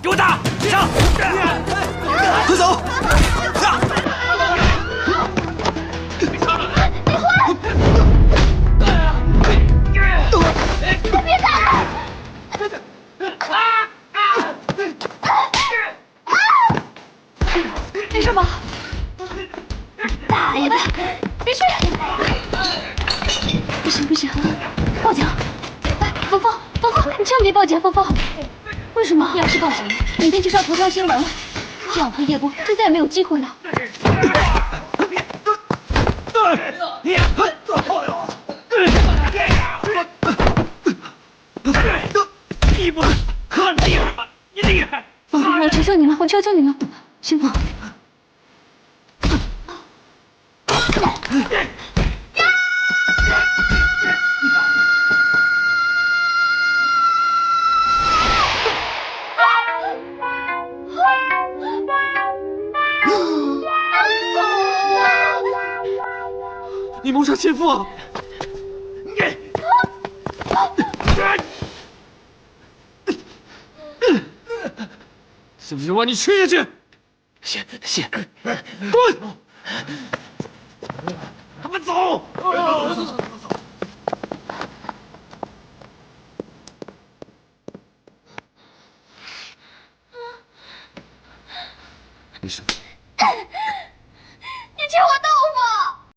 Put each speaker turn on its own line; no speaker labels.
给我打！上！
快走！
别打了！没事吧？打呀打！必须！不行不行，报警！哎，峰峰，你千万别报警，峰峰。为什么？要是报警，明天就是要头条新闻了，这样和叶波就再也没有机会了。
你不看厉害吗？你厉害！
我求求你了，我求求你了，师傅。
你谋杀前夫啊！怎么就让你吃下去？谢，滚！他们走！没事。